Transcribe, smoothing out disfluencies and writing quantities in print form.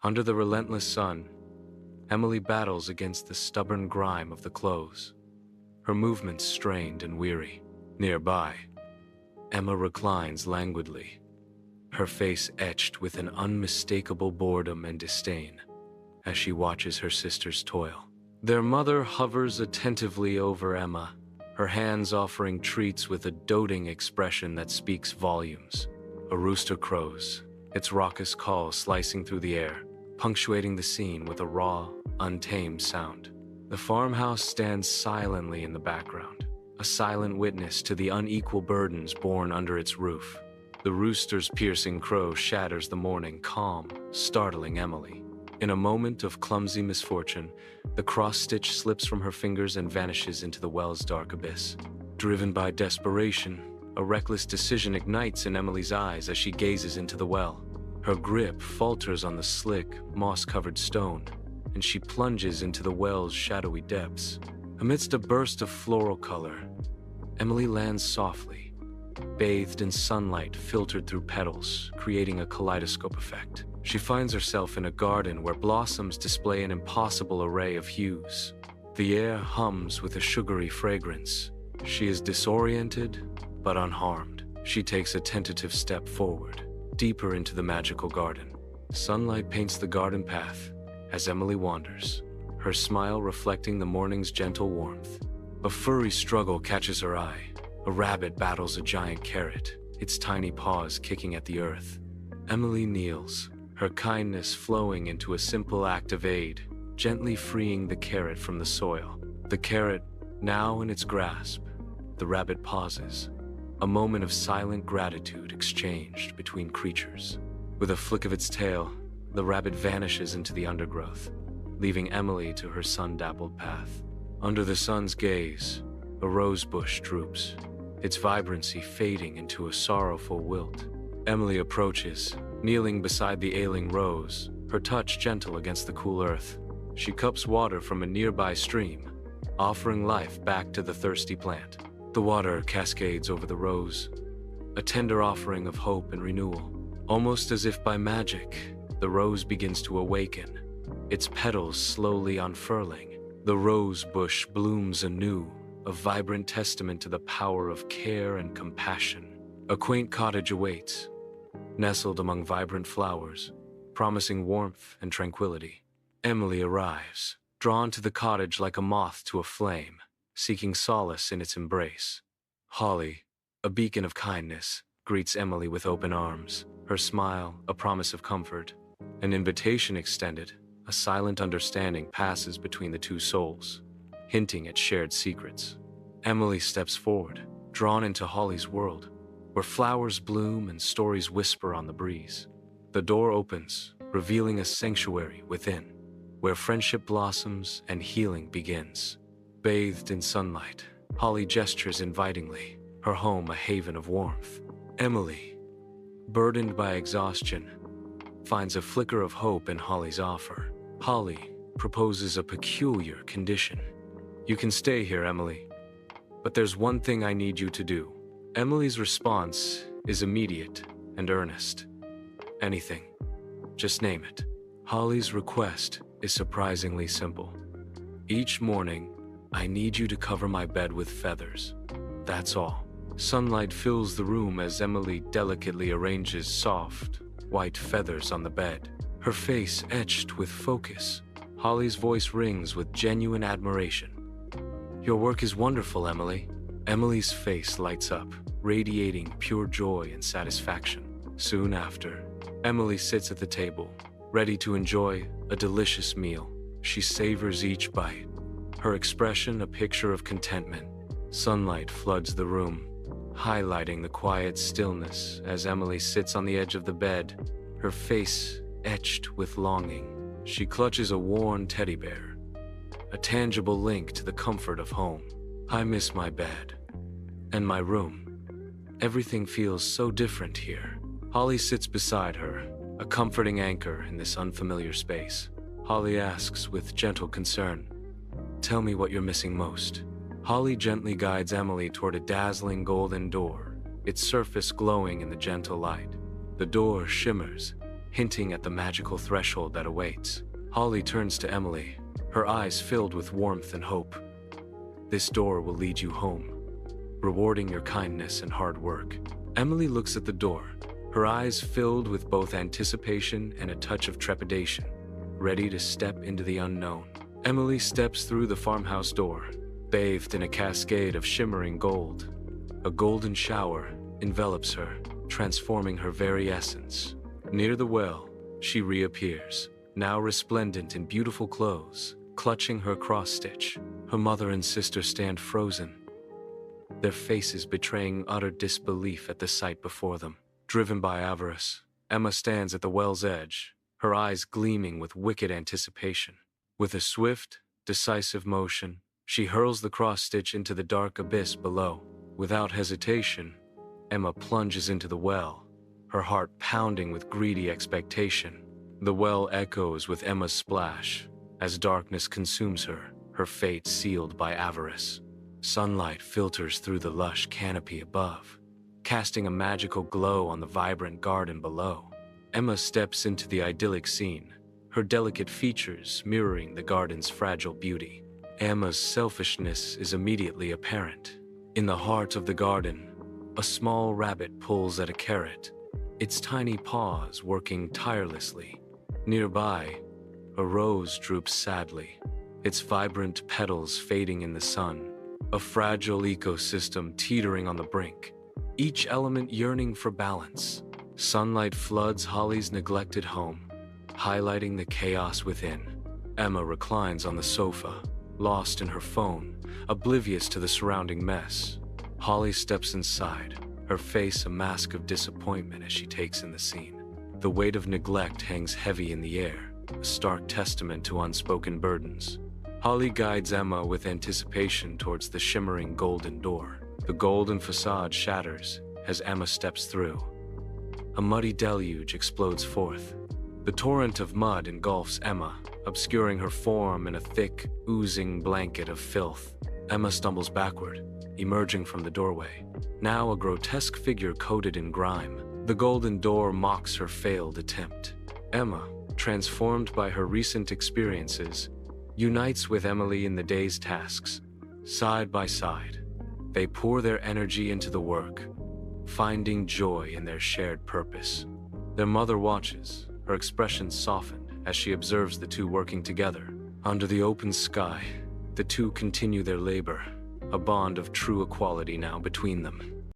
Under the relentless sun, Emily battles against the stubborn grime of the clothes, her movements strained and weary. Nearby, Emma reclines languidly, her face etched with an unmistakable boredom and disdain as she watches her sisters toil. Their mother hovers attentively over Emma, her hands offering treats with a doting expression that speaks volumes. A rooster crows, its raucous call slicing through the air, punctuating the scene with a raw, untamed sound. The farmhouse stands silently in the background, a silent witness to the unequal burdens borne under its roof. The rooster's piercing crow shatters the morning calm, startling Emily. In a moment of clumsy misfortune, the cross-stitch slips from her fingers and vanishes into the well's dark abyss. Driven by desperation, a reckless decision ignites in Emily's eyes as she gazes into the well. Her grip falters on the slick, moss-covered stone, and she plunges into the well's shadowy depths. Amidst a burst of floral color, Emily lands softly, bathed in sunlight filtered through petals, creating a kaleidoscope effect. She finds herself in a garden where blossoms display an impossible array of hues. The air hums with a sugary fragrance. She is disoriented, but unharmed. She takes a tentative step forward, deeper into the magical garden. Sunlight paints the garden path as Emily wanders, her smile reflecting the morning's gentle warmth. A furry struggle catches her eye. A rabbit battles a giant carrot, its tiny paws kicking at the earth. Emily kneels, her kindness flowing into a simple act of aid, gently freeing the carrot from the soil. The carrot, now in its grasp, the rabbit pauses, a moment of silent gratitude exchanged between creatures. With a flick of its tail, the rabbit vanishes into the undergrowth, leaving Emily to her sun-dappled path. Under the sun's gaze, a rose bush droops, its vibrancy fading into a sorrowful wilt. Emily approaches, kneeling beside the ailing rose, her touch gentle against the cool earth. She cups water from a nearby stream, offering life back to the thirsty plant. The water cascades over the rose, a tender offering of hope and renewal. Almost as if by magic, the rose begins to awaken, its petals slowly unfurling. The rose bush blooms anew, a vibrant testament to the power of care and compassion. A quaint cottage awaits, nestled among vibrant flowers, promising warmth and tranquility. Emily arrives, drawn to the cottage like a moth to a flame, seeking solace in its embrace. Holly, a beacon of kindness, greets Emily with open arms, her smile a promise of comfort. An invitation extended, a silent understanding passes between the two souls, hinting at shared secrets. Emily steps forward, drawn into Holly's world, where flowers bloom and stories whisper on the breeze. The door opens, revealing a sanctuary within, where friendship blossoms and healing begins. Bathed in sunlight, Holly gestures invitingly, her home a haven of warmth. Emily, burdened by exhaustion, finds a flicker of hope in Holly's offer. Holly proposes a peculiar condition. "You can stay here, Emily, but there's one thing I need you to do." Emily's response is immediate and earnest. "Anything. Just name it." Holly's request is surprisingly simple. "Each morning, I need you to cover my bed with feathers. That's all." Sunlight fills the room as Emily delicately arranges soft, white feathers on the bed, her face etched with focus. Holly's voice rings with genuine admiration. "Your work is wonderful, Emily." Emily's face lights up, radiating pure joy and satisfaction. Soon after, Emily sits at the table, ready to enjoy a delicious meal. She savors each bite, her expression a picture of contentment. Sunlight floods the room, highlighting the quiet stillness as Emily sits on the edge of the bed, her face etched with longing. She clutches a worn teddy bear, a tangible link to the comfort of home. "I miss my bed and my room. Everything feels so different here." Holly sits beside her, a comforting anchor in this unfamiliar space. Holly asks with gentle concern, "Tell me what you're missing most." Holly gently guides Emily toward a dazzling golden door, its surface glowing in the gentle light. The door shimmers, hinting at the magical threshold that awaits. Holly turns to Emily, her eyes filled with warmth and hope. This door will lead you home, rewarding your kindness and hard work. Emily looks at the door, her eyes filled with both anticipation and a touch of trepidation, ready to step into the unknown. Emily steps through the farmhouse door, bathed in a cascade of shimmering gold. A golden shower envelops her, transforming her very essence. Near the well, she reappears, now resplendent in beautiful clothes, clutching her cross-stitch. Her mother and sister stand frozen, their faces betraying utter disbelief at the sight before them. Driven by avarice, Emma stands at the well's edge, her eyes gleaming with wicked anticipation. With a swift, decisive motion, she hurls the cross-stitch into the dark abyss below. Without hesitation, Emma plunges into the well, her heart pounding with greedy expectation. The well echoes with Emma's splash, as darkness consumes her, her fate sealed by avarice. Sunlight filters through the lush canopy above, casting a magical glow on the vibrant garden below. Emma steps into the idyllic scene, her delicate features mirroring the garden's fragile beauty. Emma's selfishness is immediately apparent. In the heart of the garden, a small rabbit pulls at a carrot, its tiny paws working tirelessly. Nearby, a rose droops sadly, its vibrant petals fading in the sun, a fragile ecosystem teetering on the brink, each element yearning for balance. Sunlight floods Holly's neglected home, highlighting the chaos within. Emma reclines on the sofa, lost in her phone, oblivious to the surrounding mess. Holly steps inside, her face a mask of disappointment as she takes in the scene. The weight of neglect hangs heavy in the air, a stark testament to unspoken burdens. Holly guides Emma with anticipation towards the shimmering golden door. The golden facade shatters as Emma steps through. A muddy deluge explodes forth. The torrent of mud engulfs Emma, obscuring her form in a thick, oozing blanket of filth. Emma stumbles backward, emerging from the doorway, now a grotesque figure coated in grime. The golden door mocks her failed attempt. Emma, transformed by her recent experiences, unites with Emily in the day's tasks. Side by side, they pour their energy into the work, finding joy in their shared purpose. Their mother watches, her expression softened as she observes the two working together. Under the open sky, the two continue their labor, a bond of true equality now between them.